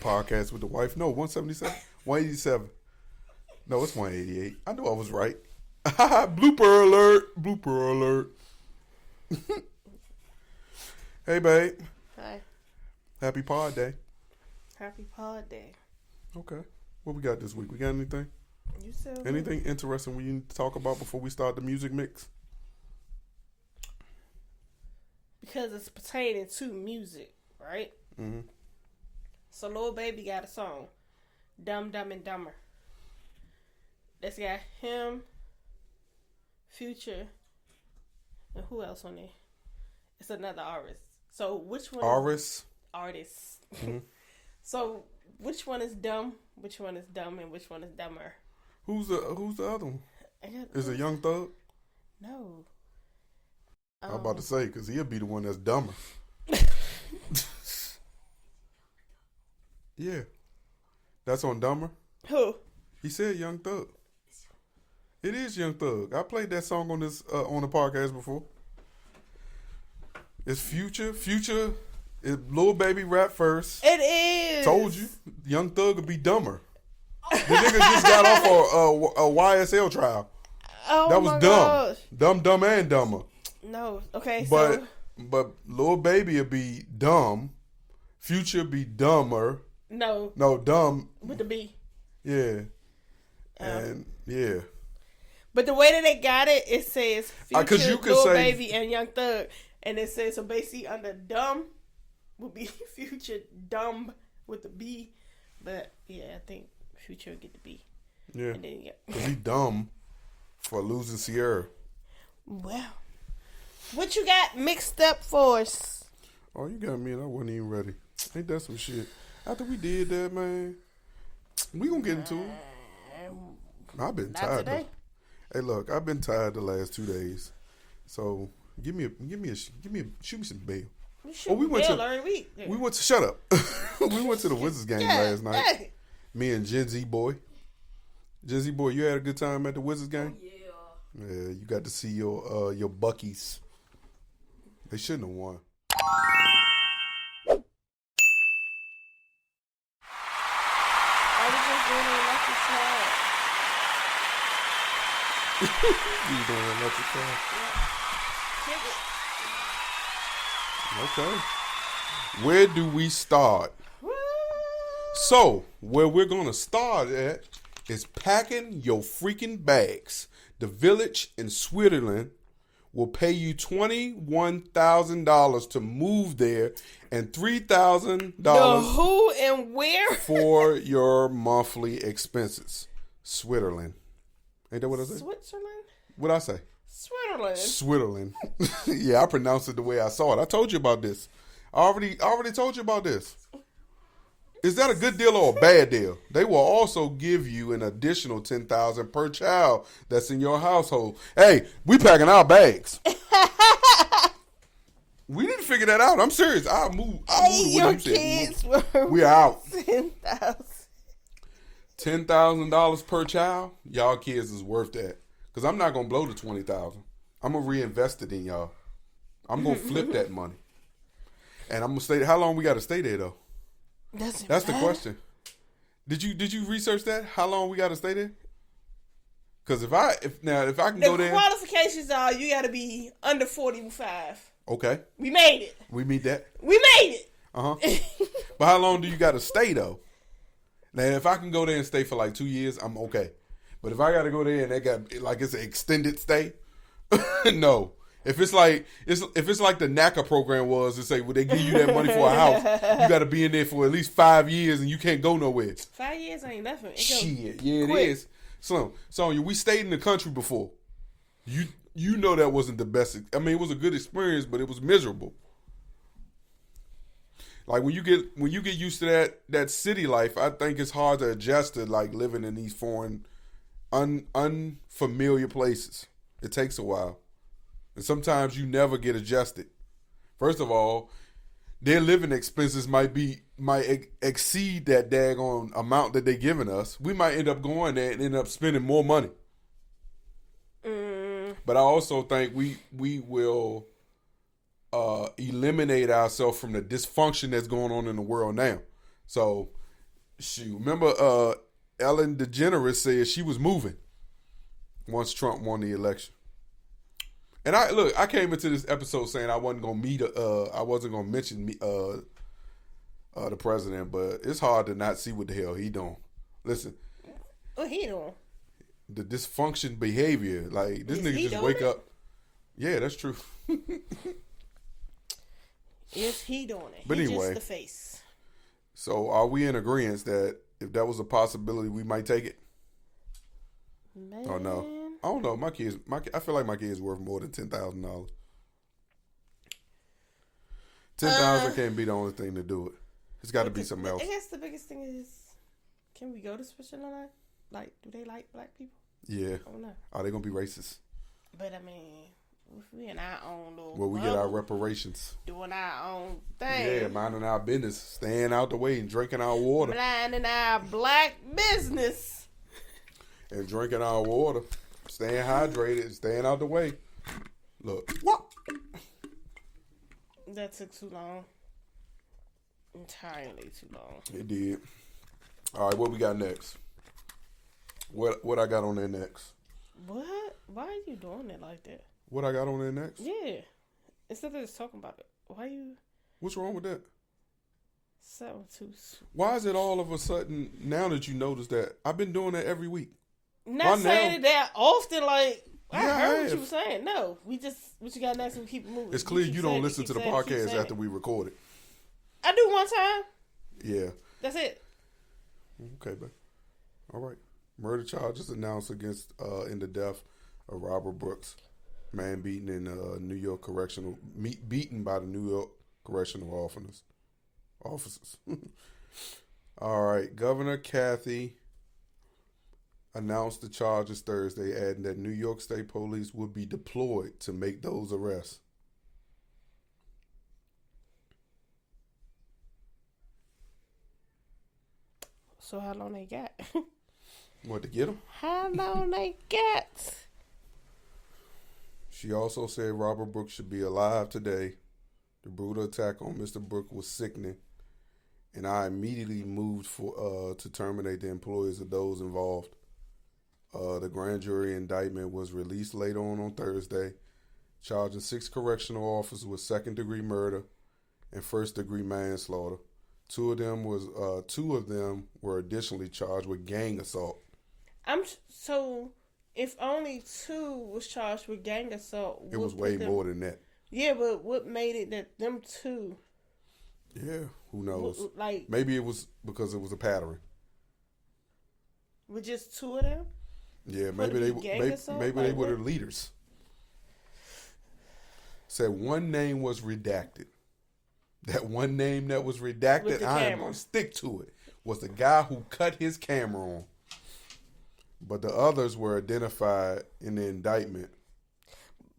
podcast with the wife. No, 177, 187. No, it's 188. I knew I was right. Blooper alert! Blooper alert! Hey, babe. Hi. Happy Pod Day. Happy Pod Day. Okay. What we got this week? We got anything? You said anything interesting we need to talk about before we start the music mix? Because it's pertaining to music, right? Mm-hmm. So Lil Baby got a song, Dumb, Dumb, and Dumber. That's got him, Future, and who else on there? It's another artist. So which one? Artist. Mm-hmm. So which one is dumb? Which one is dumb? And which one is dumber? Who's the other one? Is it Young Thug? No. I'm about to say, because he'll be the one that's dumber. Yeah. That's on Dumber? Who? He said Young Thug. It is Young Thug. I played that song on this on the podcast before. It's Future. Future is Lil Baby rap first. It is. Told you. Young Thug would be dumber. The nigga just got off a YSL trial. Oh, that was my dumb. gosh. Dumb and dumber. No. Okay, But Lil Baby would be dumb. Future be dumber. No, dumb. with the B. Yeah. And, yeah. But the way that they got it, it says Future, you could Lil say, Baby, and Young Thug. And it says, so basically under dumb would be Future, dumb with the B. But, yeah, I think Future would get the B. Yeah. And then, Because he dumb for losing Sierra. Well, what you got mixed up for us? Oh, you got me and I wasn't even ready. Ain't that some shit? After we did that, man, we gonna get into it. I've been tired. Hey, look, I've been tired the last 2 days. So shoot me some bail. We went every week. Yeah. We went to shut up. We went to the Wizards game last night. Yeah. Me and Gen Z boy. Gen Z boy, you had a good time at the Wizards game? Oh, yeah. Yeah, you got to see your Buckies. They shouldn't have won. You doing a lucky tag? Okay. Where do we start? So, where we're going to start at is packing your freaking bags. The Village in Switzerland will pay you $21,000 to move there and $3,000 who and where for your monthly expenses. Switzerland. Ain't that what I said? Switzerland? What'd I say? Switzerland. Yeah, I pronounced it the way I saw it. I told you about this. I already told you about this. Is that a good deal or a bad deal? They will also give you an additional $10,000 per child that's in your household. Hey, we packing our bags. We didn't figure that out. I'm serious. I moved your kids were we out. $10,000. $10,000 per child. Y'all kids is worth that. Because I'm not going to blow the $20,000. I'm going to reinvest it in y'all. I'm going to flip that money. And I'm going to stay. How long we got to stay there, though? That's the question. Did you research that? How long we got to stay there? Because if I can go there. The qualifications are you got to be under 45. Okay. We made it. We meet that. We made it. But how long do you got to stay, though? Now, if I can go there and stay for like 2 years, I'm okay. But if I got to go there and they got like it's an extended stay, no. If it's like the NACA program was to say, well, they give you that money for a house, you got to be in there for at least 5 years and you can't go nowhere. 5 years ain't nothing. Shit, yeah, it is. Sonya, we stayed in the country before. You know that wasn't the best. I mean, it was a good experience, but it was miserable. Like when you get used to that city life, I think it's hard to adjust to like living in these foreign, unfamiliar places. It takes a while, and sometimes you never get adjusted. First of all, their living expenses might exceed that daggone amount that they're giving us. We might end up going there and end up spending more money. But I also think we will eliminate ourselves from the dysfunction that's going on in the world now. So Shoot, remember Ellen DeGeneres said she was moving once Trump won the election. And I came into this episode saying I wasn't gonna mention the president, but it's hard to not see what the hell he doing. Listen, what he doing? The dysfunction behavior, like this nigga just wake up. Yeah, that's true. Is he doing it? But anyway, just the face. So are we in agreement that if that was a possibility, we might take it? Man. Oh no, I don't know. I feel like my kid's worth more than $10,000. $10,000 can't be the only thing to do it. It's got to be something else. I guess the biggest thing is, can we go to Switzerland? Like, do they like black people? Yeah. I don't know. Are they gonna be racist? But I mean, if we in our own little well, we get our reparations, doing our own thing. Yeah, minding our business, staying out the way and drinking our water, minding our black business, and drinking our water, staying hydrated, and staying out the way. Look, what? That took too long. Entirely too long. It did. All right, what we got next? What I got on there next? What? Why are you doing it like that? What I got on there next? Yeah. Instead of just talking about it, why you? What's wrong with that? So too. Why is it all of a sudden now that you notice that? I've been doing that every week. Not saying it that often. Like I heard what you were saying. No, what you got next? We keep moving. It's clear you don't listen to the podcast after we record it. I do one time. Yeah. That's it. Okay, babe. All right. Murder charges announced against in the death of Robert Brooks, man beaten in New York correctional, beaten by the New York correctional officers. All right, Governor Kathy announced the charges Thursday, adding that New York State Police would be deployed to make those arrests. So how long they got? What, to get him? How long they got? She also said Robert Brooks should be alive today. The brutal attack on Mr. Brooks was sickening, and I immediately moved to terminate the employees of those involved. The grand jury indictment was released later on Thursday, charging 6 correctional officers with second-degree murder and first-degree manslaughter. Two of them were additionally charged with gang assault. So if only 2 was charged with gang assault, it was way more than that. Yeah, but what made it that them 2? Yeah, who knows? Like maybe it was because it was a pattern. With just 2 of them? Yeah, maybe they were the leaders. Said one name was redacted. That one name that was redacted, I am going to stick to it, was the guy who cut his camera on. But the others were identified in the indictment.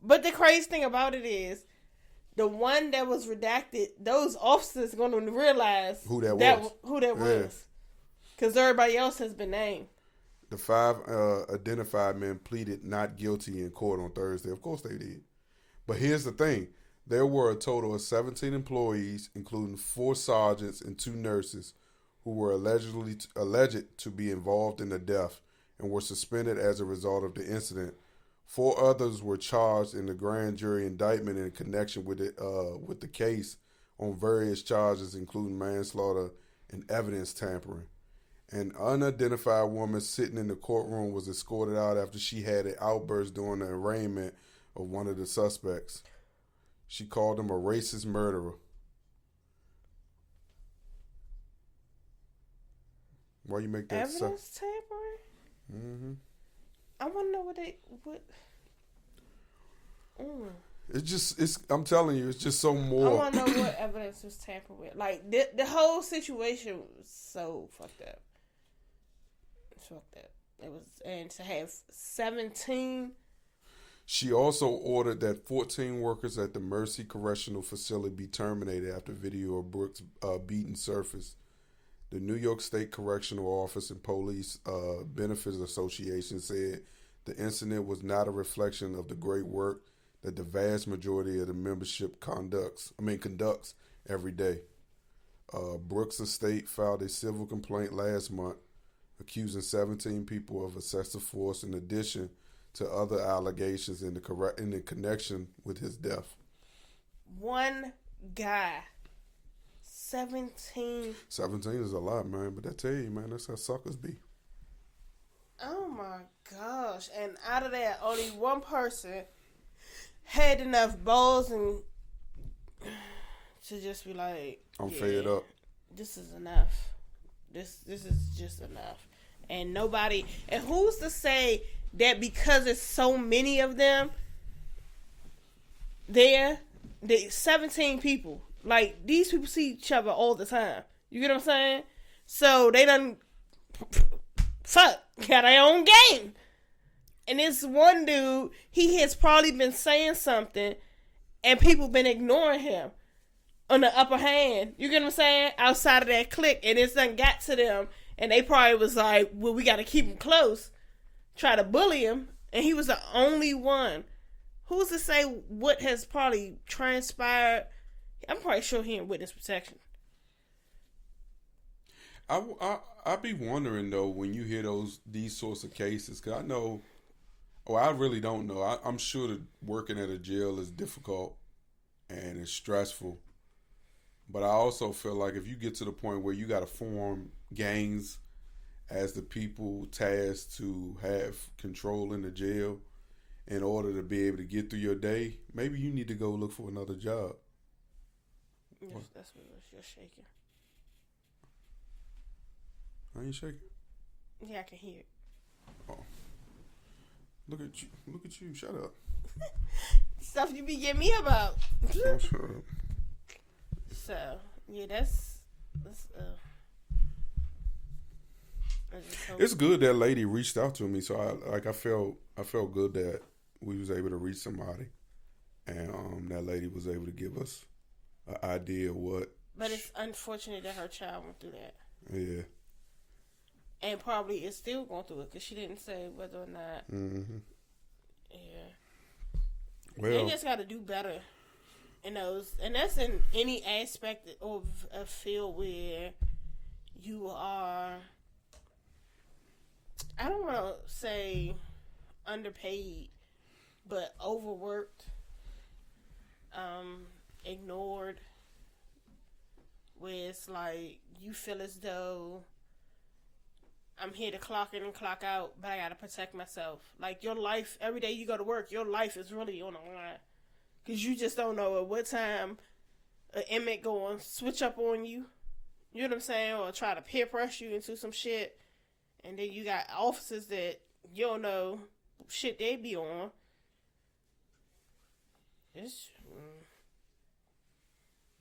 But the crazy thing about it is, the one that was redacted, those officers going to realize who that was. Because everybody else has been named. The 5 identified men pleaded not guilty in court on Thursday. Of course they did. But here's the thing. There were a total of 17 employees, including 4 sergeants and 2 nurses, who were alleged to be involved in the death and were suspended as a result of the incident. 4 others were charged in the grand jury indictment in connection with the case on various charges, including manslaughter and evidence tampering. An unidentified woman sitting in the courtroom was escorted out after she had an outburst during the arraignment of one of the suspects. She called him a racist murderer. Why you make that evidence tampering? Mm-hmm. I want to know what. I'm telling you, it's just so more. I want to know what evidence was tampered with. Like the whole situation was so fucked up. It's fucked up. It was, and to have 17. She also ordered that 14 workers at the Mercy Correctional Facility be terminated after video of Brooks' beating surfaced. The New York State Correctional Office and Police Benefits Association said the incident was not a reflection of the great work that the vast majority of the membership conducts every day. Brooks Estate filed a civil complaint last month accusing 17 people of excessive force in addition to other allegations in the connection with his death. One guy. 17. 17 is a lot, man. But I tell you, man, that's how suckers be. Oh, my gosh. And out of that, only one person had enough balls and to just be like, I'm fed up. This is enough. This is just enough. And nobody, and who's to say that because there's so many of them there, the 17 people, like these people see each other all the time. You get what I'm saying? So they done got their own game. And this one dude, he has probably been saying something and people been ignoring him on the upper hand. You get what I'm saying? Outside of that clique. And it's done got to them. And they probably was like, well, we got to keep him close. Try to bully him. And he was the only one. Who's to say what has probably transpired? I'm probably sure he in witness protection. I be wondering, though, when you hear these sorts of cases, because I know, I really don't know. I'm sure that working at a jail is difficult and it's stressful. But I also feel like if you get to the point where you got to form gangs as the people tasked to have control in the jail in order to be able to get through your day, maybe you need to go look for another job. Yes, that's what you're shaking. I ain't shaking. Yeah, I can hear it. Oh. Look at you. Shut up. Stuff you be getting me about. Oh, shut up. So, yeah, that's it's good that lady reached out to me. So I felt good that we was able to reach somebody, and that lady was able to give us an idea of what. But it's unfortunate that her child went through that. Yeah. And probably is still going through it because she didn't say whether or not. Mm-hmm. Yeah. Well, they just got to do better in those, and that's in any aspect of a field where you are. I don't want to say underpaid, but overworked, ignored. Where it's like you feel as though I'm here to clock in and clock out, but I gotta protect myself. Like your life, every day you go to work, your life is really on the line. Cause you just don't know at what time an inmate going to switch up on you. You know what I'm saying? Or try to peer pressure you into some shit. And then you got officers that you don't know shit they be on.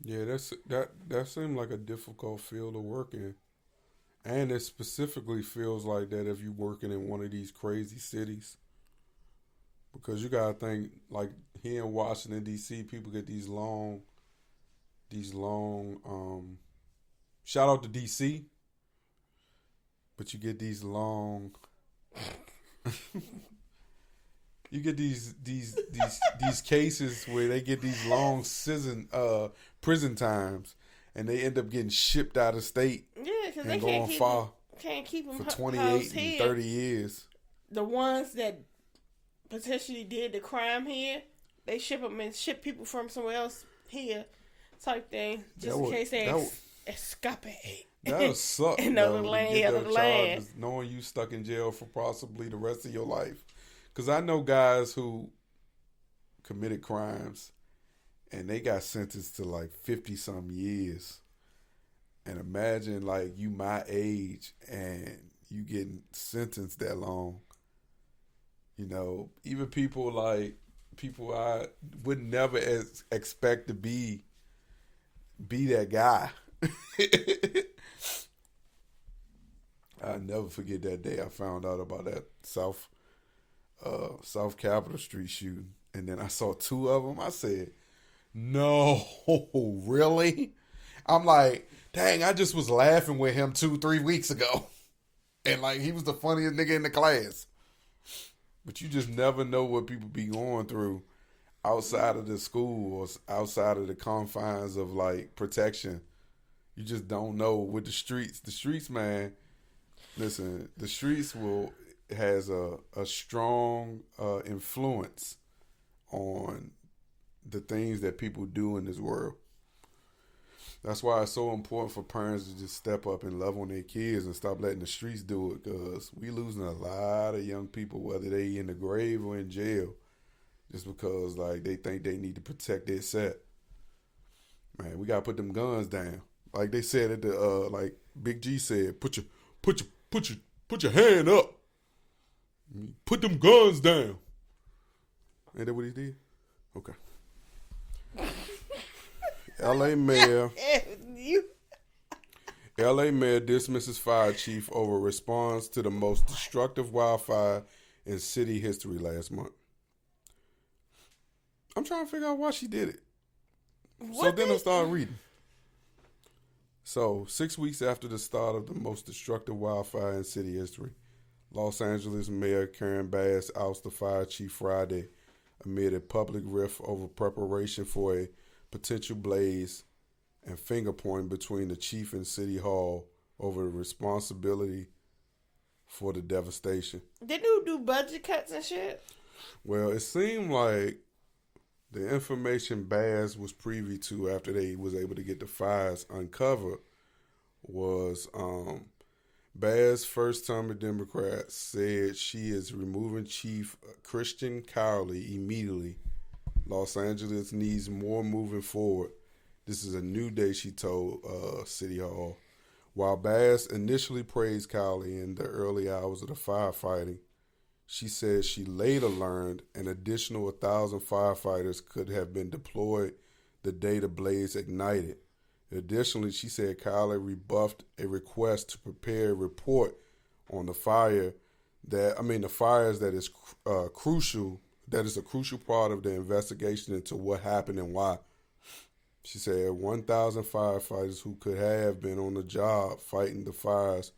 Yeah, that seemed like a difficult field to work in. And it specifically feels like that if you're working in one of these crazy cities. Because you gotta think, like here in Washington D.C., people get these long. Shout out to D.C., but you get these long. You get these cases where they get these long prison times, and they end up getting shipped out of state. Yeah, because they can't keep them for 28 and 30 years. The ones that potentially did the crime here, they ship them and ship people from somewhere else here, type thing, just in case they escape. That would suck. Another land. Knowing you stuck in jail for possibly the rest of your life. Because I know guys who committed crimes and they got sentenced to like 50-some years. And imagine like you my age and you getting sentenced that long. You know, even people I would never expect to be that guy. I'll never forget that day I found out about that South Capitol Street shooting. And then I saw two of them. I said, no, really? I'm like, dang, I just was laughing with him 2-3 weeks ago. And like, he was the funniest nigga in the class. But you just never know what people be going through outside of the school or outside of the confines of like protection. You just don't know with the streets. The streets, man. Listen, the streets has a strong influence on the things that people do in this world. That's why it's so important for parents to just step up and love on their kids and stop letting the streets do it, because we losing a lot of young people, whether they in the grave or in jail, just because like they think they need to protect their set. Man, we gotta put them guns down. Like they said at the like Big G said, put your hand up. Put them guns down. Ain't that what he did? Okay. L.A. Mayor dismisses fire chief over response to the most destructive wildfire in city history last month. I'm trying to figure out why she did it. So then I started reading. So, 6 weeks after the start of the most destructive wildfire in city history, Los Angeles Mayor Karen Bass ousted the fire chief Friday amid a public rift over preparation for a potential blaze and finger pointing between the chief and City Hall over the responsibility for the devastation. Did you do budget cuts and shit? Well, it seemed like the information Bass was privy to after they was able to get the fires uncovered was Bass, first-timer Democrat, said she is removing Chief Christian Cowley immediately. Los Angeles needs more moving forward. This is a new day, she told City Hall. While Bass initially praised Cowley in the early hours of the firefighting, she said she later learned an additional 1,000 firefighters could have been deployed the day the blaze ignited. Additionally, she said Cowley rebuffed a request to prepare a report on the fires that is crucial. That is a crucial part of the investigation into what happened and why. She said 1,000 firefighters who could have been on the job fighting the fires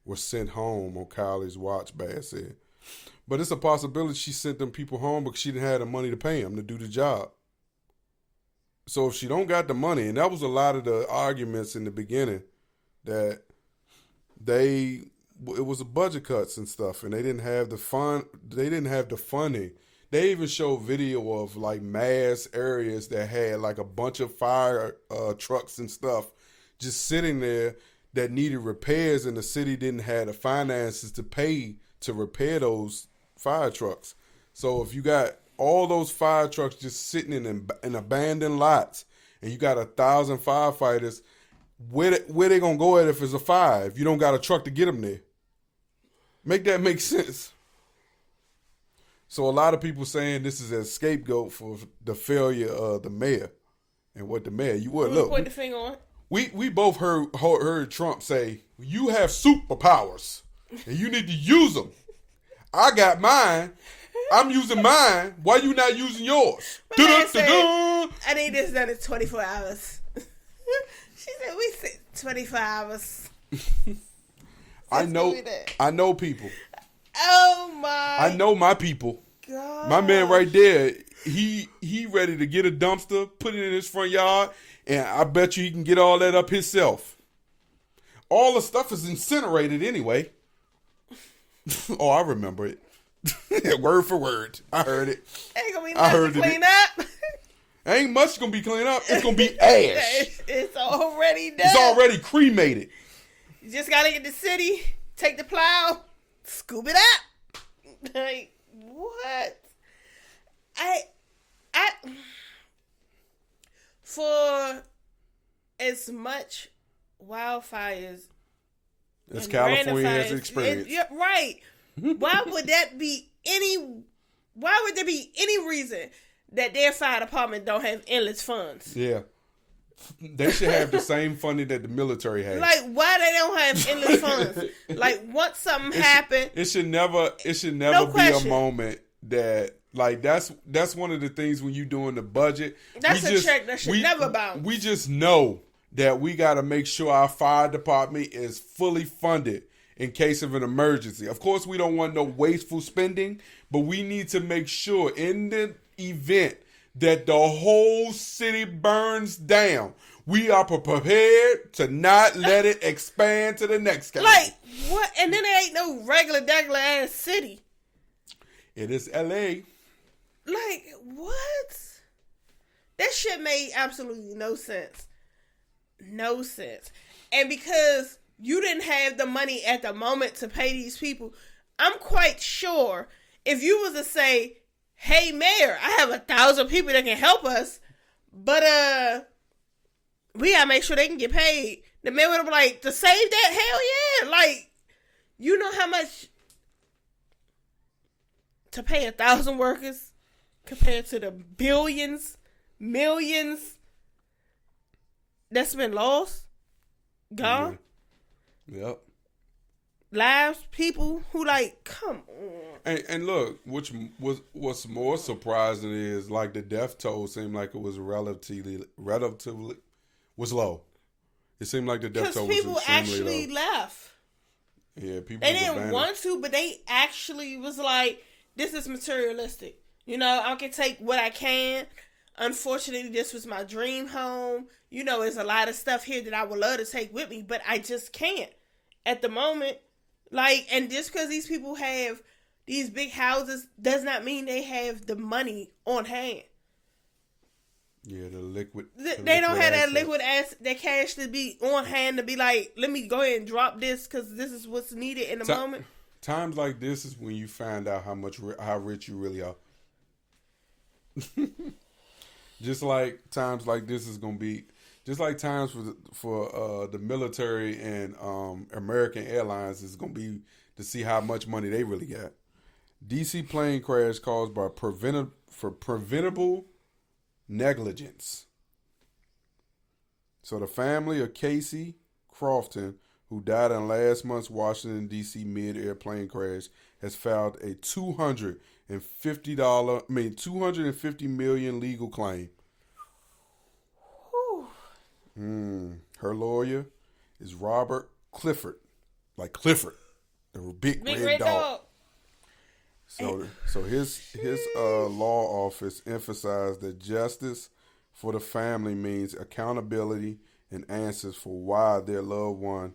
were sent home on Cowley's watch, Bass said. But it's a possibility she sent them people home because she didn't have the money to pay them to do the job. So if she don't got the money, and that was a lot of the arguments in the beginning, that it was a budget cuts and stuff, and they didn't have the funding. They even showed video of like mass areas that had like a bunch of fire trucks and stuff just sitting there that needed repairs, and the city didn't have the finances to pay to repair those fire trucks. So if you got all those fire trucks just sitting in abandoned lots, and you got 1,000 firefighters, where they gonna go at if it's a fire? If you don't got a truck to get them there, make that make sense. So a lot of people saying this is a scapegoat for the failure of the mayor, and what the mayor look. Point the finger on. We both heard Trump say, "You have superpowers, and you need to use them." I got mine. I'm using mine. Why you not using yours? I need this done in 24 hours. She said, we said 24 hours. I know people. Oh my! I know my people. God. My man right there, he ready to get a dumpster, put it in his front yard, and I bet you he can get all that up himself. All the stuff is incinerated anyway. Oh, I remember it. Word for word. I heard it. Ain't gonna be nothing to clean up. Ain't much gonna be cleaned up. It's gonna be ash. It's already done. It's already cremated. You just gotta get the city, take the plow, scoop it up. Like, what? For as much wildfires as California has experienced. Right. Why would there be any reason that their fire department don't have endless funds? Yeah. They should have the same funding that the military has. Like, why they don't have endless funds? Like, once something happened, it should never be a moment that, like, that's one of the things when you doing the budget. That's a check that should never bounce. We just know that we got to make sure our fire department is fully funded in case of an emergency. Of course, we don't want no wasteful spending, but we need to make sure in the event that the whole city burns down, we are prepared to not let it expand to the next county. Like, what? And then it ain't no regular ass city. It is L.A. Like, what? That shit made absolutely no sense. No sense. And because you didn't have the money at the moment to pay these people, I'm quite sure if you was to say, hey, mayor, I have 1,000 people that can help us, but we gotta make sure they can get paid. The mayor would have been like, to save that? Hell yeah. Like, you know how much to pay 1,000 workers compared to the millions that's been lost? Gone? Mm-hmm. Yep. Lives, people who like, come on. And look, what's more surprising is like the death toll seemed like it was relatively was low. It seemed like the death toll was extremely low. Because people actually left. Yeah, people. They didn't want to, but they actually was like, this is materialistic. You know, I can take what I can. Unfortunately, this was my dream home. You know, there's a lot of stuff here that I would love to take with me, but I just can't at the moment. Like, and just because these people have these big houses does not mean they have the money on hand. Yeah, the liquid. They don't have that liquid asset, that cash to be on hand to be like, let me go ahead and drop this because this is what's needed in the moment. Times like this is when you find out how rich you really are. Just like times like this is gonna be, just like times for the military and American Airlines is gonna be to see how much money they really got. DC plane crash caused by preventable negligence. So the family of Casey Crofton, who died in last month's Washington D.C. mid-air plane crash, has filed a $250 million legal claim. Her lawyer is Robert Clifford, like Clifford, the big red dog. So his law office emphasized that justice for the family means accountability and answers for why their loved one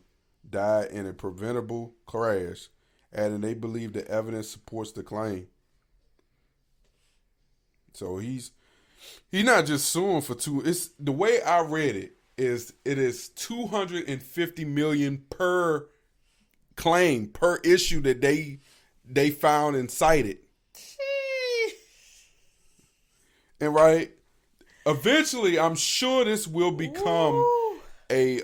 died in a preventable crash, adding they believe the evidence supports the claim. So he's not just suing for two. It's the way I read it is $250 million per claim per issue that they found and cited. And right, eventually, I'm sure this will become a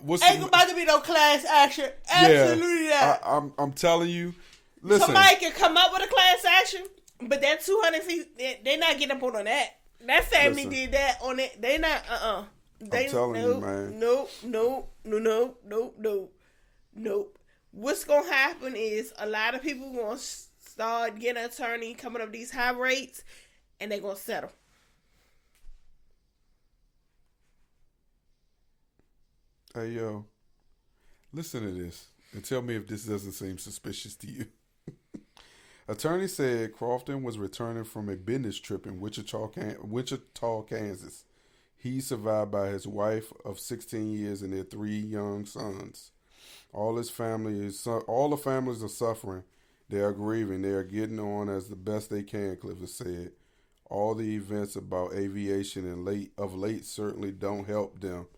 ain't about to be no class action. Absolutely not. I'm telling you. Listen, somebody can come up with a class action, but that 200 feet, they're not getting up on that. That family did that on it. They not. I'm telling you, man. Nope. What's gonna happen is a lot of people gonna start getting an attorney coming up these high rates, and they're gonna settle. Hey, yo, listen to this and tell me if this doesn't seem suspicious to you. Attorney said Crofton was returning from a business trip in Wichita, Kansas. He's survived by his wife of 16 years and their 3 young sons. All the families are suffering. They are grieving. They are getting on as the best they can, Clifford said. All the events about aviation and late certainly don't help them,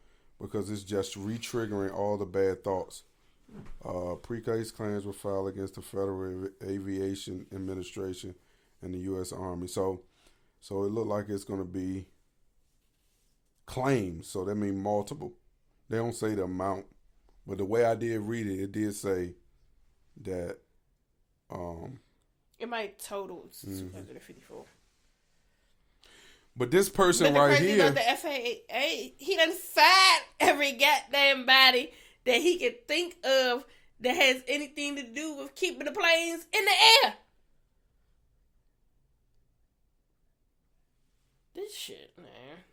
because it's just re-triggering all the bad thoughts. Pre-case claims were filed against the Federal Aviation Administration and the U.S. Army. So it looked like it's going to be claims. So that means multiple. They don't say the amount, but the way I did read it, it did say that it might total 254. But this person right here, about the FAA, he done fired every goddamn body that he could think of that has anything to do with keeping the planes in the air. This shit, man.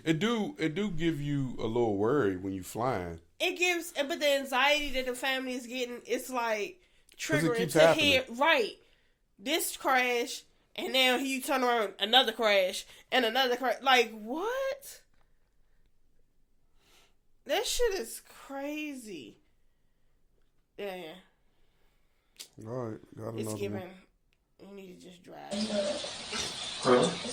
It do give you a little worry when you flying. It gives, but the anxiety that the family is getting, it's like triggering to hear, right, this crash, And now you turn around, another crash, and another crash. Like, what? That shit is crazy. Yeah. All right. Got it's giving. One. You need to just drive.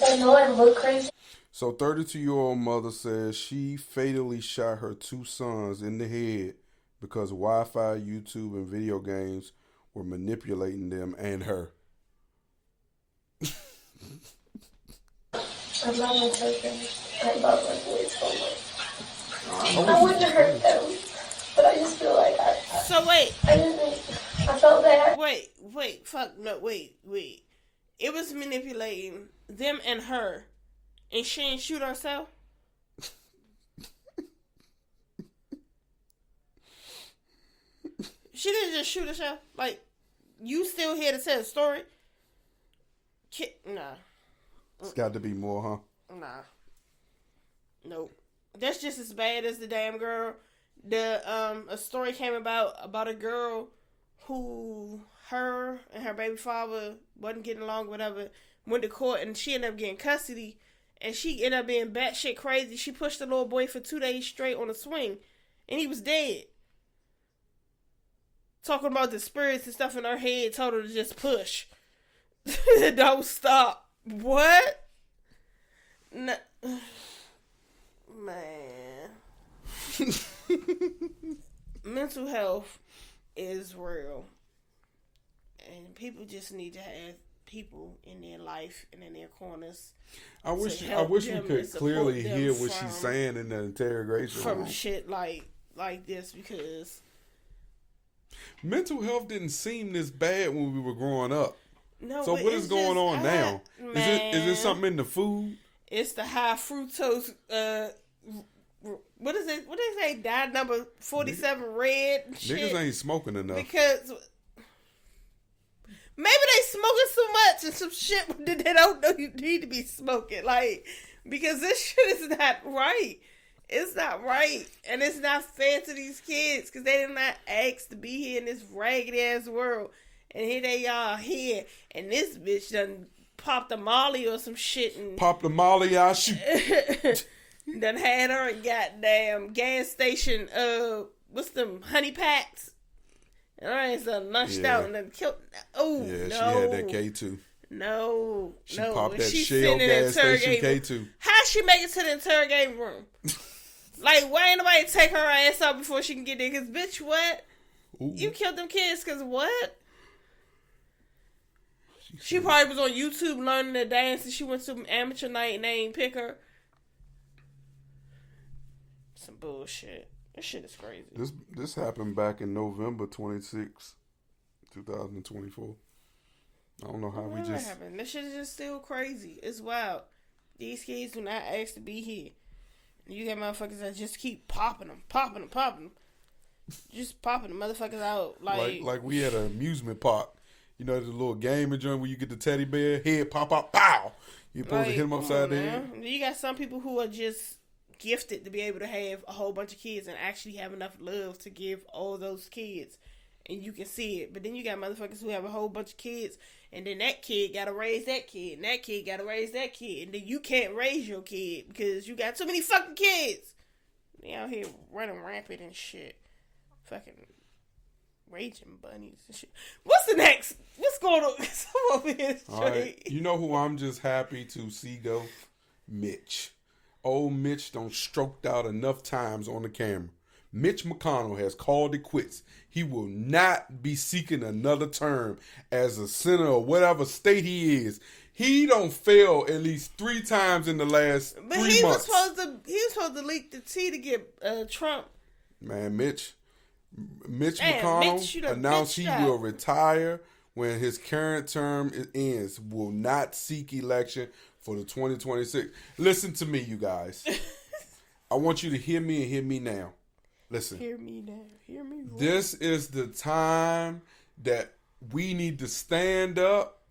I know I look crazy. So 32-year-old mother says she fatally shot her 2 sons in the head because Wi-Fi, YouTube, and video games were manipulating them and her. I love my children. I love my boys so much. I wouldn't hurt them, but I just feel like So wait. I felt bad. Wait, fuck, no, wait. It was manipulating them and her, and she didn't shoot herself? She didn't just shoot herself? Like, you still here to tell the story? Nah. It's got to be more, huh? Nah. Nope. That's just as bad as the damn girl. A story came about a girl who her and her baby father wasn't getting along, whatever, went to court and she ended up getting custody, and she ended up being batshit crazy. She pushed the little boy for 2 days straight on a swing, and he was dead. Talking about the spirits and stuff in her head told her to just push. Don't stop. What? No. Man. Mental health is real. And people just need to have people in their life and in their corners. I wish we could clearly hear what she's saying in the interrogation from shit like this, because mental health didn't seem this bad when we were growing up. No, so what is going on now? Is it something in the food? It's the high fructose. What is it? What do they say? Diet number 47 red. Niggas ain't smoking enough because maybe they smoking so much and some shit that they don't know you need to be smoking. Like, because this shit is not right. It's not right, and it's not fair to these kids because they did not ask to be here in this raggedy ass world. And here they are here, and this bitch done popped a Molly or some shit. And popped a Molly, I shoot. Done had her at goddamn gas station, what's them, honey packs? And I ain't so nunched out and then killed. Oh, yeah, no. She had that K2. No, she popped that Shell gas station K2. How'd she make it to the interrogating room? Like, why ain't nobody take her ass out before she can get there? Because, bitch, what? Ooh. You killed them kids because what? She probably was on YouTube learning to dance, and she went to an amateur night and they ain't pick her. Some bullshit. This shit is crazy. This happened back in November 26, 2024. I don't know how we just happened. This shit is just still crazy. It's wild. These kids do not ask to be here. You got motherfuckers that just keep popping them. Just popping the motherfuckers out like we had an amusement park. You know, the little game joint where you get the teddy bear, head pop out, pow. You're supposed to hit them upside the head. You got some people who are just gifted to be able to have a whole bunch of kids and actually have enough love to give all those kids. And you can see it. But then you got motherfuckers who have a whole bunch of kids, and then that kid got to raise that kid, and that kid got to raise that kid. And then you can't raise your kid because you got too many fucking kids. They out here running rampant and shit. Fucking raging bunnies and shit. What's the next? What's going on? Some over here straight. All right. You know who I'm just happy to see go? Mitch. Old Mitch done stroked out enough times on the camera. Mitch McConnell has called it quits. He will not be seeking another term as a senator or whatever state he is. He don't fail at least 3 times in the last 3 months. He was supposed to leak the tea to get Trump. Man, Mitch McConnell announced he will retire when his current term ends. Will not seek election for the 2026. Listen to me, you guys. I want you to hear me and hear me now. Listen. Hear me now. Hear me. Right. This is the time that we need to stand up,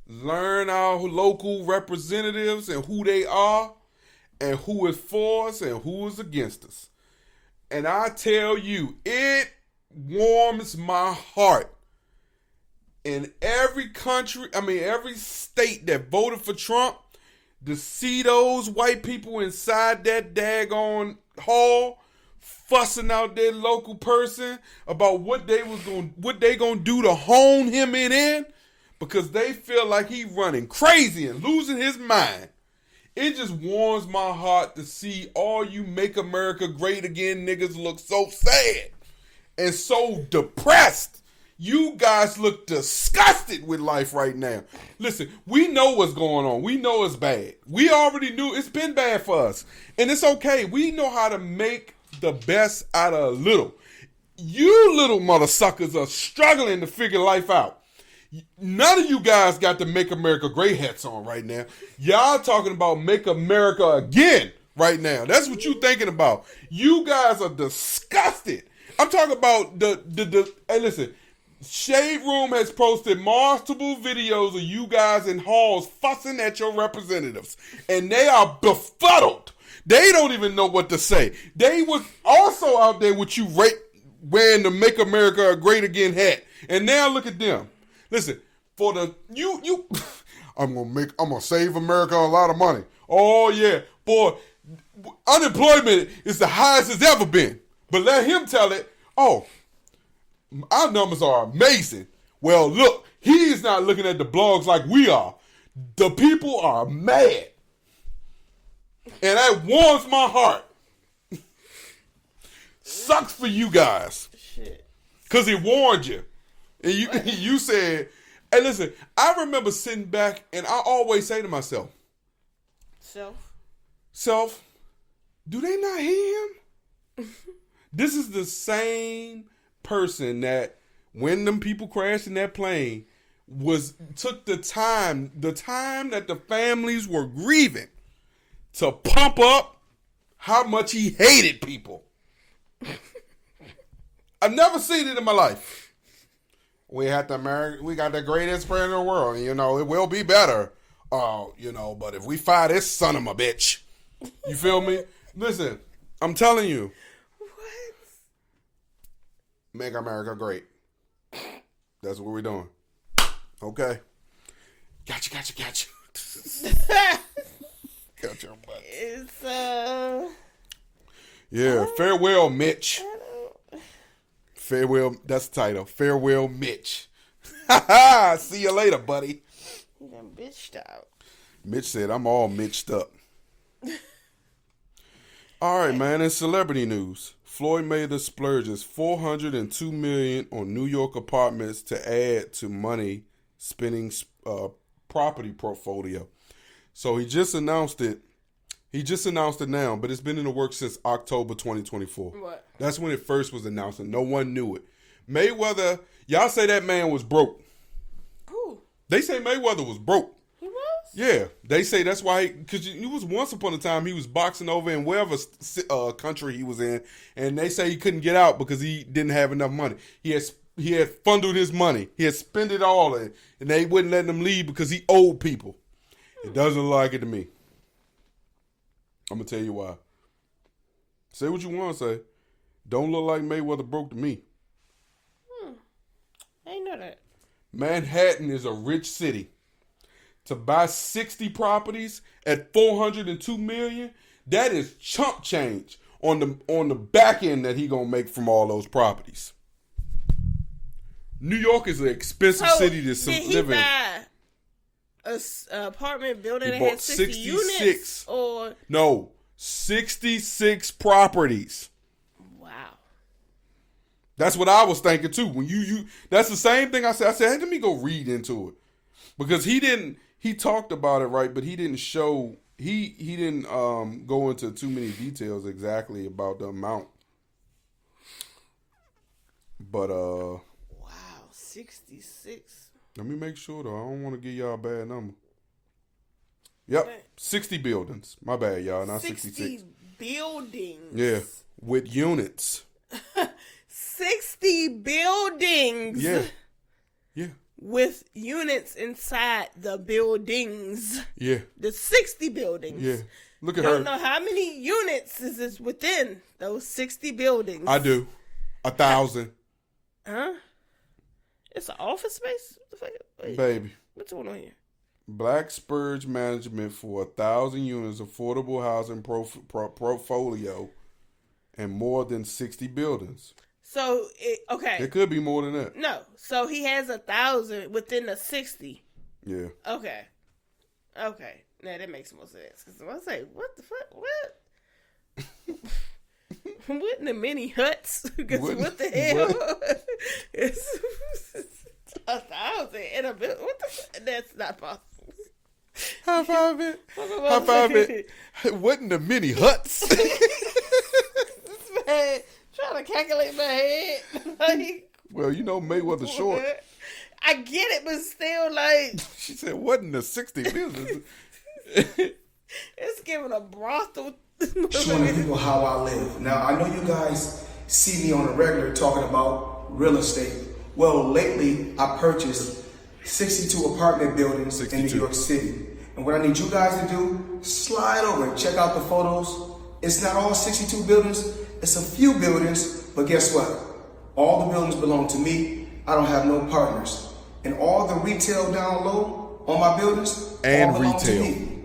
learn our local representatives and who they are, and who is for us and who is against us. And I tell you, it warms my heart in every country, every state that voted for Trump, to see those white people inside that daggone hall fussing out their local person about what they gonna do to hone him in, because they feel like he running crazy and losing his mind. It just warms my heart to see all you Make America Great Again niggas look so sad and so depressed. You guys look disgusted with life right now. Listen, we know what's going on. We know it's bad. We already knew it's been bad for us. And it's okay. We know how to make the best out of a little. You little mother suckers are struggling to figure life out. None of you guys got the Make America Great hats on right now. Y'all talking about Make America Again right now. That's what you thinking about. You guys are disgusted. I'm talking about hey, listen, Shade Room has posted multiple videos of you guys in halls fussing at your representatives. And they are befuddled. They don't even know what to say. They was also out there with you wearing the Make America Great Again hat. And now look at them. Listen, for the I'm gonna save America a lot of money. Oh yeah, boy, unemployment is the highest it's ever been. But let him tell it. Oh, our numbers are amazing. Well, look, he's not looking at the blogs like we are. The people are mad, and that warms my heart. Sucks for you guys, cause he warned you. And you said, hey, listen, I remember sitting back and I always say to myself, Self, do they not hear him? This is the same person that when them people crashed in that plane took the time that the families were grieving to pump up how much he hated people. I've never seen it in my life. We got the greatest president in the world. It will be better. But if we fire this son of a bitch, you feel me? Listen, I'm telling you. What? Make America great. That's what we're doing. Okay. Gotcha. Got your butt. It's Yeah, farewell, Mitch. Farewell, that's the title. Farewell, Mitch. See you later, buddy. You done bitched out. Mitch said, I'm all mitched up. All right, man, in celebrity news, Floyd Mayweather splurges $402 million on New York apartments to add to money spending property portfolio. So he just announced it. He just announced it now, but it's been in the works since October 2024. What? That's when it first was announced, and no one knew it. Mayweather, y'all say that man was broke. Who? They say Mayweather was broke. He was? Yeah. They say that's why, because he was once upon a time, he was boxing over in wherever country he was in, and they say he couldn't get out because he didn't have enough money. He had funded his money. He had spent it all, and they wouldn't let him leave because he owed people. It doesn't look like it to me. I'm going to tell you why. Say what you want to say. Don't look like Mayweather broke to me. I didn't know that. Manhattan is a rich city. To buy 60 properties at $402 million, that is chump change on the back end that he going to make from all those properties. New York is an expensive city to live in. An apartment building that had 60 units? Or no, 66 properties. Wow. That's what I was thinking too. When you that's the same thing I said. I said, hey, let me go read into it. Because he talked about it, right, but he didn't show he didn't go into too many details exactly about the amount. But wow, 66. Let me make sure, though. I don't want to give y'all a bad number. Yep, 60 buildings. My bad, y'all. Not 66. 60 buildings. Yeah, with units. 60 buildings. Yeah. With units inside the buildings. Yeah. The 60 buildings. Yeah. Look at her. her. I don't know how many units is this within those 60 buildings. I do. 1,000. Huh? It's an office space? What the fuck? Wait, baby. what's going on here? Black Spurge Management for 1,000 units affordable housing portfolio and more than 60 buildings. So, okay. It could be more than that. No. So, he has 1,000 within the 60. Yeah. Okay. Now, that makes more sense. Because I was like, what the fuck? What? What in the mini huts? Because what the hell? It's 1,000 in a building. What the fuck? That's not possible. High five it. High five it. What in the mini huts? Man, trying to calculate my head. Like, well, you know Mayweather short. I get it, but still, like. She said, what in the 60 business? It's giving a brothel. Showing people how I live. Now, I know you guys see me on a regular talking about real estate. Well, lately, I purchased 62 apartment buildings in New York City. And what I need you guys to do, slide over and check out the photos. It's not all 62 buildings. It's a few buildings, but guess what? All the buildings belong to me. I don't have no partners. And all the retail down low on my buildings and all belong retail. to me.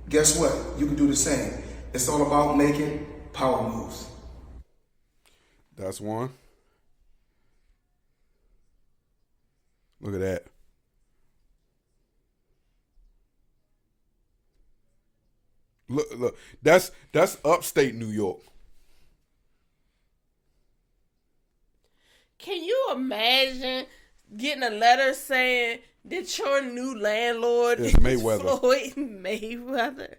Guess what? You can do the same. It's all about making power moves. That's one. Look at that. Look. That's upstate New York. Can you imagine getting a letter saying that your new landlord is Mayweather? Floyd Mayweather.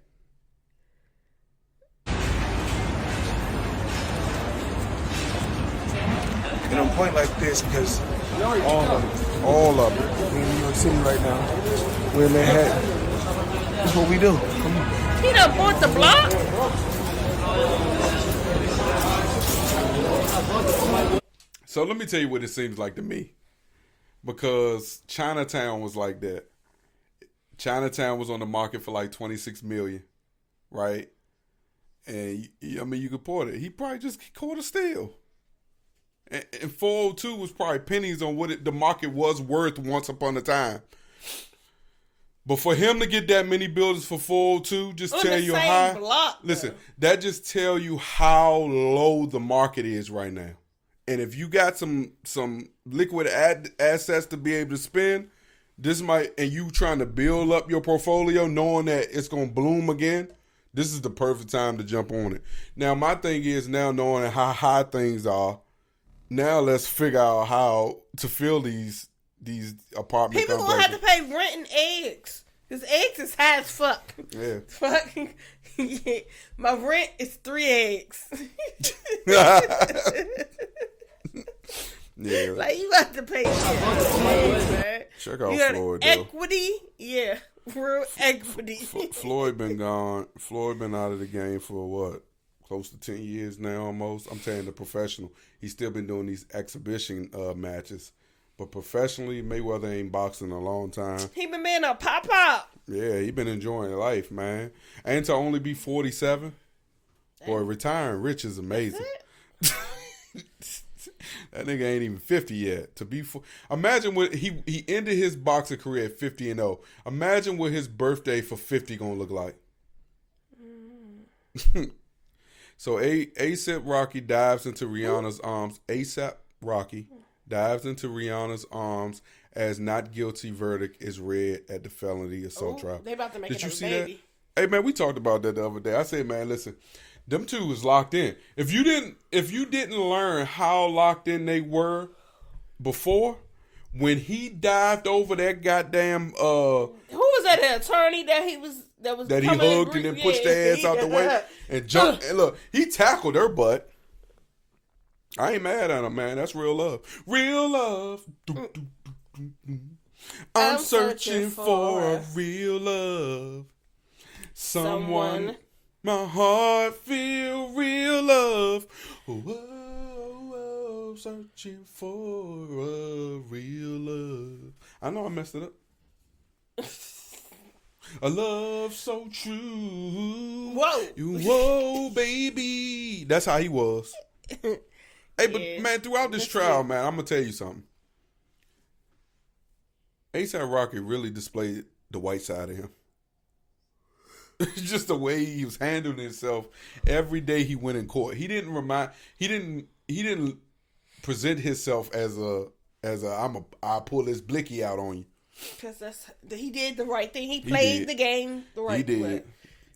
And I'm pointing like this because All of it. we're in New York City right now. We're in Manhattan. That's what we do. Come on. He done bought the block? So let me tell you what it seems like to me. Because Chinatown was like that. Chinatown was on the market for like $26 million, right? And I mean, you could port it. He probably just caught a steal. And 402 was probably pennies on what the market was worth once upon a time. But for him to get that many buildings for 402, just on tell the you same how. block, Listen, that just tell you how low the market is right now. And if you got some liquid assets to be able to spend, this might, and you trying to build up your portfolio knowing that it's going to bloom again, this is the perfect time to jump on it. Now, my thing is now knowing how high things are, now let's figure out how to fill these apartment People complexes. gonna have to pay rent and eggs. Because eggs is high as fuck. Yeah. Fucking, yeah. My rent is 3 eggs. Yeah. Like, you got to pay eggs, man. Check out You got Floyd, though. equity? Yeah. Real equity. Floyd been gone. Floyd been out of the game for what? Close to 10 years now almost. I'm telling the professional. He's still been doing these exhibition matches. But professionally, Mayweather ain't boxing in a long time. He been being a pop-pop. Yeah, he been enjoying life, man. And to only be 47, boy, retiring rich is amazing. That nigga ain't even 50 yet. To be imagine what he ended his boxing career at 50-0. Imagine what his birthday for 50 gonna look like. So ASAP Rocky dives into Rihanna's arms. ASAP Rocky dives into Rihanna's arms as not guilty verdict is read at the felony assault trial. They about to make Did you see baby. that? Hey man, we talked about that the other day. I said, man, listen, them two was locked in. If you didn't learn how locked in they were before, when he dived over that goddamn who was that attorney that he hugged and then pushed their ass out the way and jumped and look, he tackled her butt. I ain't mad at him, man. That's real love. Real love. I'm searching for a real love. Someone my heart feel real love. Whoa, searching for a real love. I know I messed it up. A love so true. Whoa, baby. That's how he was. Hey, but man, throughout this trial, man, I'm gonna tell you something. A$AP Rocky really displayed the white side of him. Just the way he was handling himself every day he went in court. He didn't present himself as I'll pull this blicky out on you. Because he did the right thing. He played the game the right way. He did.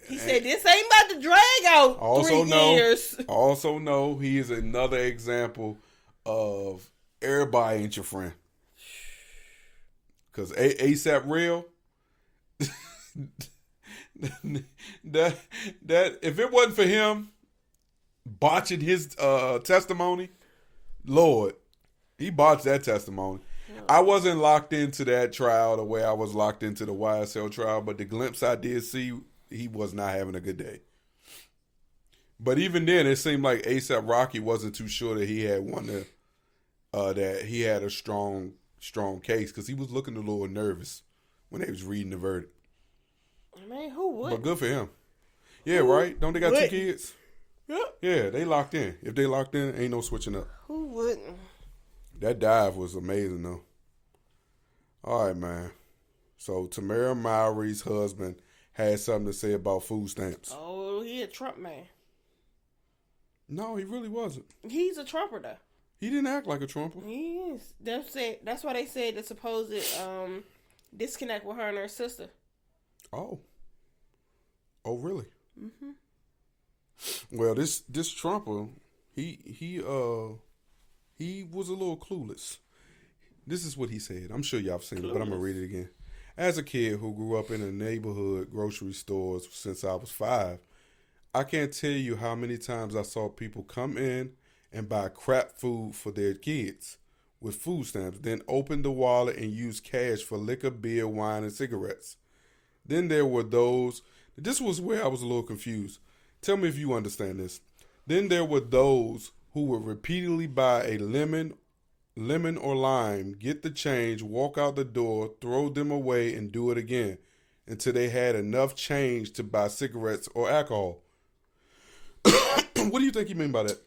He said, this ain't about to drag out 3 years. Also know he is another example of everybody ain't your friend. Because A$AP Real, that if it wasn't for him botching his testimony, Lord, he botched that testimony. I wasn't locked into that trial the way I was locked into the YSL trial, but the glimpse I did see, he was not having a good day. But even then, it seemed like A$AP Rocky wasn't too sure that he had that he had a strong case, because he was looking a little nervous when they was reading the verdict. Man, who would? But good for him. Yeah, right? Don't they got 2 kids? Yep. Yeah, they locked in. If they locked in, ain't no switching up. Who wouldn't? That dive was amazing, though. All right, man. So Tamara Mowry's husband had something to say about food stamps. Oh, he a Trump man. No, he really wasn't. He's a Trumper, though. He didn't act like a Trumper. He is. That's why they said the supposed disconnect with her and her sister. Oh, really? Mm-hmm. Well, this Trumper, he was a little clueless. This is what he said. I'm sure y'all have seen it, but I'm gonna read it again. As a kid who grew up in a neighborhood grocery stores since I was 5, I can't tell you how many times I saw people come in and buy crap food for their kids with food stamps, then open the wallet and use cash for liquor, beer, wine, and cigarettes. Then there were those, this was where I was a little confused. Tell me if you understand this. Then there were those who would repeatedly buy a lemon or lime, get the change, walk out the door, throw them away, and do it again until they had enough change to buy cigarettes or alcohol. What do you think he meant by that?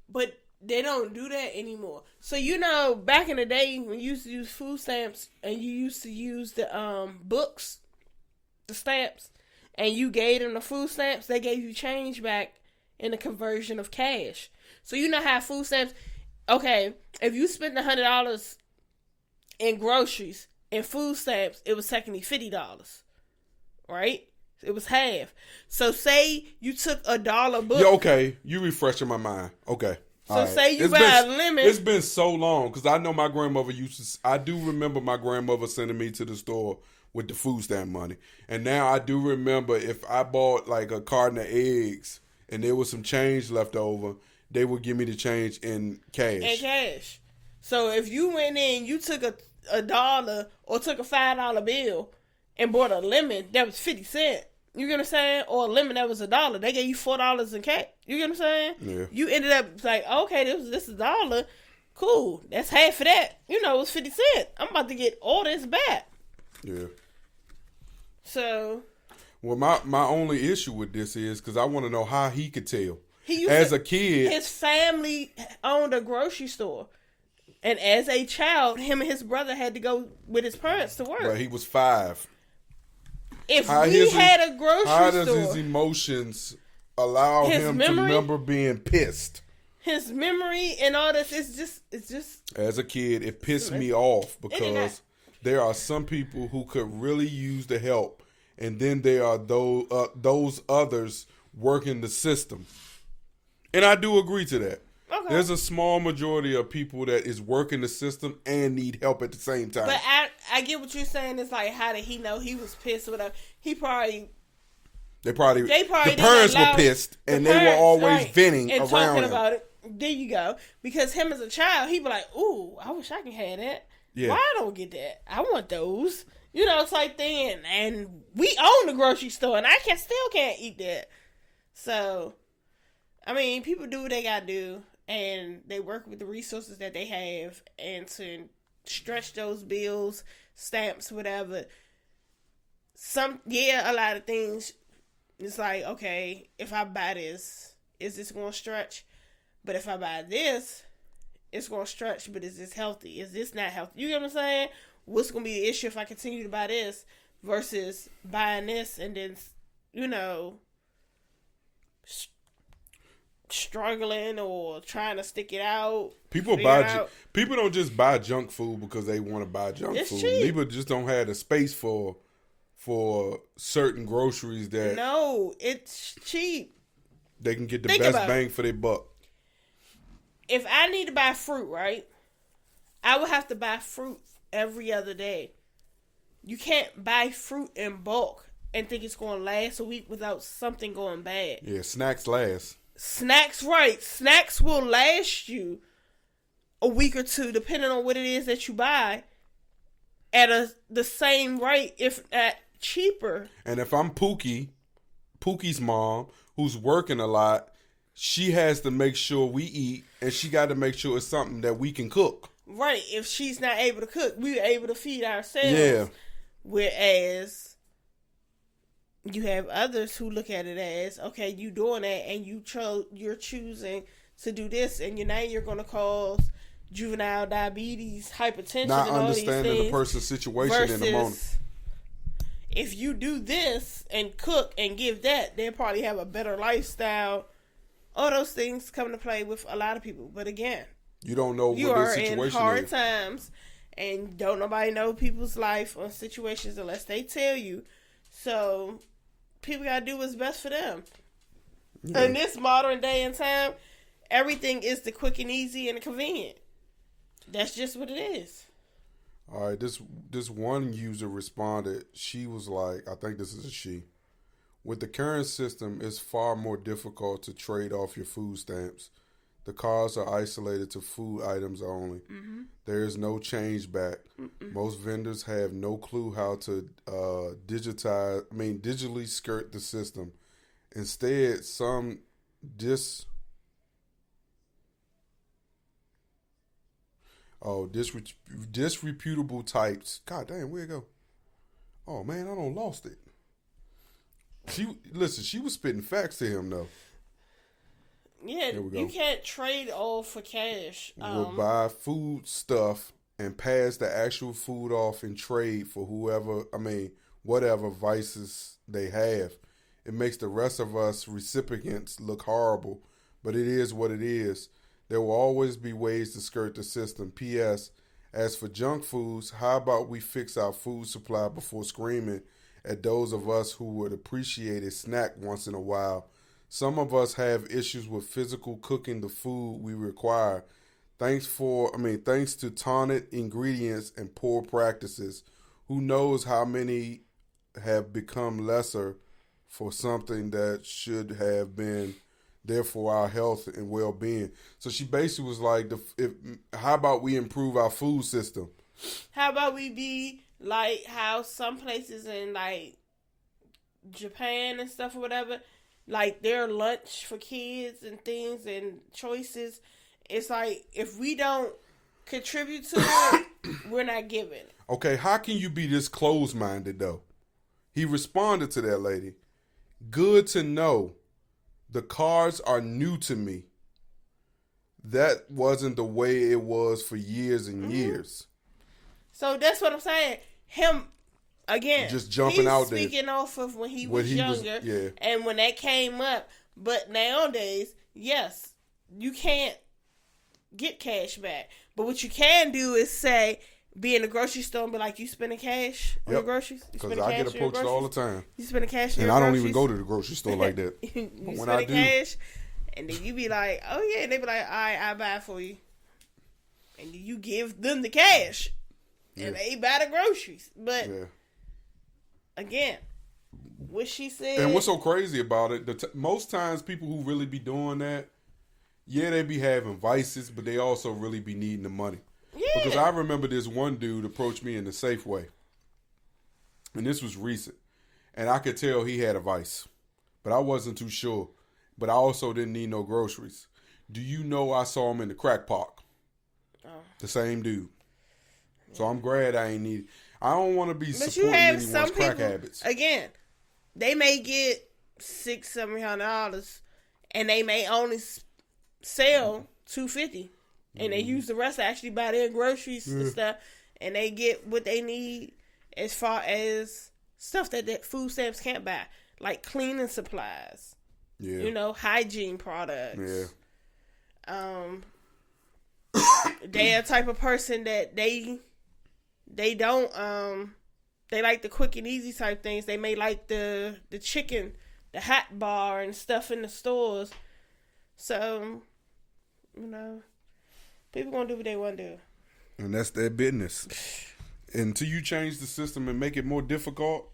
But they don't do that anymore. So, back in the day when you used to use food stamps and you used to use the books, the stamps, and you gave them the food stamps, they gave you change back in the conversion of cash. So, how food stamps, okay, if you spent $100 in groceries and food stamps, it was technically $50, right? It was half. So say you took $1 book. Yeah, okay. You refreshing my mind. Okay. So say you buy a lemon. It's been so long because I know my grandmother I do remember my grandmother sending me to the store with the food stamp money. And now I do remember if I bought like a carton of eggs and there was some change left over, they would give me the change in cash. So if you went in, you took a $1 or took a $5 bill and bought a lemon that was 50 cents. You get what I'm saying? Or a lemon that was $1. They gave you $4 in cash. You get what I'm saying? Yeah. You ended up like, okay, this is $1. Cool. That's half of that. It was 50 cents. I'm about to get all this back. Yeah. So. Well, my only issue with this is because I want to know how he could tell. As a kid, his family owned a grocery store. And as a child, him and his brother had to go with his parents to work. Well, he was 5. If we had a grocery store, how does his emotions allow him to remember being pissed? His memory and all this, it's just. As a kid, it pissed me off because there are some people who could really use the help, and then there are those others working the system. And I do agree to that. Okay. There's a small majority of people that is working the system and need help at the same time. But I get what you're saying. It's like, how did he know he was pissed or whatever? The parents were pissed and they were always venting and around talking him. about it. There you go. Because him as a child, he'd be like, ooh, I wish I could have that. Yeah. Why I don't get that? I want those. Type thing. And we own the grocery store and I still can't eat that. So, I mean, people do what they gotta do. And they work with the resources that they have and to stretch those bills, stamps, whatever. A lot of things, it's like, okay, if I buy this, is this going to stretch? But if I buy this, it's going to stretch, but is this healthy? Is this not healthy? You get what I'm saying? What's going to be the issue if I continue to buy this versus buying this and then, you know, struggling or trying to stick it out. People don't just buy junk food because they want to buy junk food. Cheap. People just don't have the space for certain groceries that. No, it's cheap. They can get the best bang for their buck. If I need to buy fruit, right, I would have to buy fruit every other day. You can't buy fruit in bulk and think it's going to last a week without something going bad. Yeah, snacks last. Snacks, right. Snacks will last you a week or two, depending on what it is that you buy, at the same rate, if not cheaper. And if I'm Pookie's mom, who's working a lot, she has to make sure we eat, and she got to make sure it's something that we can cook. Right. If she's not able to cook, we're able to feed ourselves. Yeah. Whereas you have others who look at it as, okay, you doing that, and you're choosing to do this, and you're going to cause juvenile diabetes, hypertension, not and all these understanding things, the person's situation in the moment. If you do this and cook and give that, they'll probably have a better lifestyle. All those things come into play with a lot of people. But again, you don't know what their situation is. You are in hard times, and don't nobody know people's life or situations unless they tell you. So people got to do what's best for them. Yeah. In this modern day and time, everything is the quick and easy and the convenient. That's just what it is. All right, this one user responded. She was like, I think this is a she. With the current system, it's far more difficult to trade off your food stamps. The cards are isolated to food items only. Mm-hmm. There is no change back. Mm-mm. Most vendors have no clue how to digitally skirt the system. Instead, some disreputable types. God damn, where'd it go? Oh man, I done lost it. She was spitting facts to him though. Yeah, you can't trade all for cash. We'll buy food stuff and pass the actual food off in trade for whatever vices they have. It makes the rest of us recipients look horrible, but it is what it is. There will always be ways to skirt the system. P.S. As for junk foods, how about we fix our food supply before screaming at those of us who would appreciate a snack once in a while? Some of us have issues with physical cooking the food we require. Thanks to taunted ingredients and poor practices. Who knows how many have become lesser for something that should have been there for our health and well-being. So she basically was like, how about we improve our food system? How about we be like how some places in like Japan and stuff or whatever, like their lunch for kids and things and choices, it's like if we don't contribute to it, we're not giving it. Okay, how can you be this closed-minded though? He responded to that lady. Good to know. The cards are new to me. That wasn't the way it was for years and years. So that's what I'm saying. Him, again, just jumping out there. He's speaking off of when he was younger and when that came up. But nowadays, yes, you can't get cash back. But what you can do is say, be in the grocery store and be like, you spending cash on your groceries? Because I get approached all the time. You spending cash on your groceries? And I don't even go to the grocery store like that. You when I do, cash, and then you be like, oh yeah, and they be like, all right, I'll buy it for you. And you give them the cash. And they buy the groceries. But, again, what she said. And what's so crazy about it, most times people who really be doing that, they be having vices, but they also really be needing the money. Yeah. Because I remember this one dude approached me in the Safeway. And this was recent. And I could tell he had a vice. But I wasn't too sure. But I also didn't need no groceries. Do you know I saw him in the crack park? Oh. The same dude. So I'm glad I ain't need. I don't want to be supporting anyone's crack habits. Again, they may get $600-$700 and they may only sell $250. And they use the rest to actually buy their groceries and stuff. And they get what they need as far as stuff that food stamps can't buy. Like cleaning supplies. Yeah. You know, hygiene products. Yeah. They're a type of person that they don't they like the quick and easy type things. They may like the chicken, the hot bar and stuff in the stores. So, you know, people gonna do what they want to do. And that's their business. Until you change the system and make it more difficult,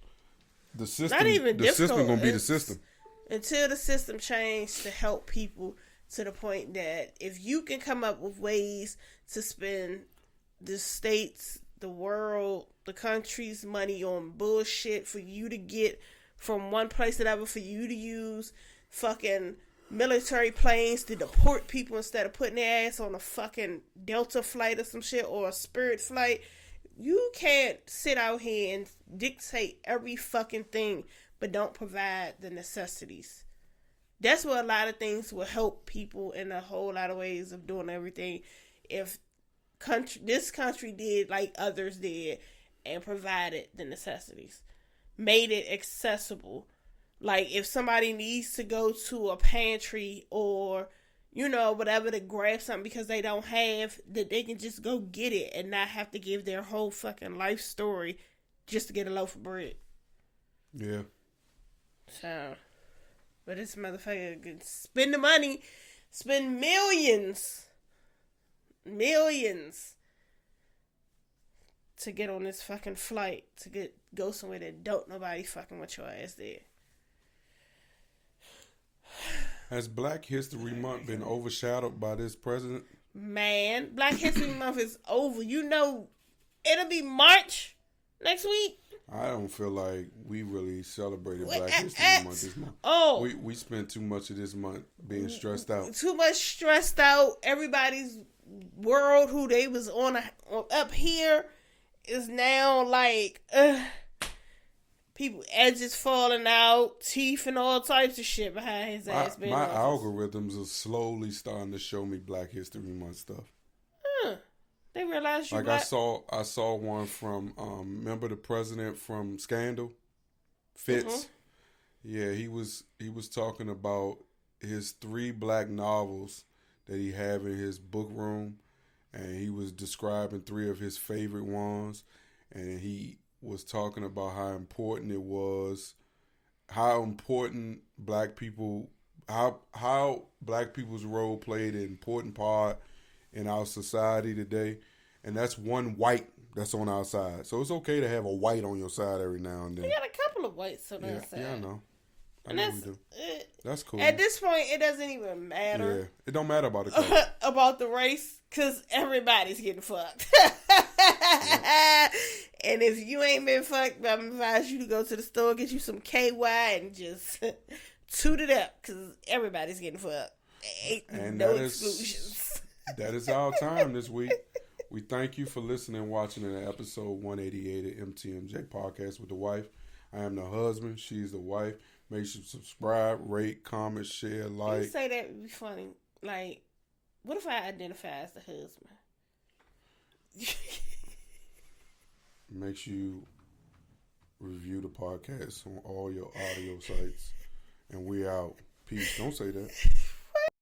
the system, system gonna be the system. Until the system changes to help people to the point that if you can come up with ways to spend the states, the world, the country's money on bullshit for you to get from one place to another, for you to use fucking military planes to deport people instead of putting their ass on a fucking Delta flight or some shit or a Spirit flight. You can't sit out here and dictate every fucking thing but don't provide the necessities. That's what a lot of things will help people in a whole lot of ways of doing everything. If this country did like others did and provided the necessities, made it accessible. Like if somebody needs to go to a pantry or, you know, whatever to grab something because they don't have, that they can just go get it and not have to give their whole fucking life story just to get a loaf of bread. Yeah. So, but this motherfucker could spend the money, spend millions to get on this fucking flight, to go somewhere that don't nobody fucking want your ass there. Has Black History Month been overshadowed by this president? Man, Black History Month is over. You know, it'll be March next week. I don't feel like we really celebrated Black History Month this month. Oh. We spent too much of this month being stressed out. Too much stressed out. Everybody's world who they was on up here is now like, people edges falling out, teeth and all types of shit behind his ass. My algorithms are slowly starting to show me Black History Month stuff. They realize you like I saw one from remember the president from Scandal, Fitz. Yeah, he was talking about his 3 black novels that he have in his book room, and he was describing 3 of his favorite ones, and he was talking about how important it was, how important black people, how black people's role played an important part in our society today. And that's one white that's on our side. So it's okay to have a white on your side every now and then. We got a couple of whites on our side. Yeah, I know. I know we do. That's cool. At this point, it doesn't even matter. Yeah, it don't matter about the color. About the race, because everybody's getting fucked. And if you ain't been fucked, I'm going to advise you to go to the store, get you some KY, and just toot it up, because everybody's getting fucked. Ain't no exclusions. That is our time this week. We thank you for listening and watching in episode 188 of MTMJ Podcast with the Wife. I am the husband. She's the wife. Make sure you subscribe, rate, comment, share, like. You say that would be funny. Like, what if I identify as the husband? Make sure you review the podcast on all your audio sites. And we out. Peace. Don't say that.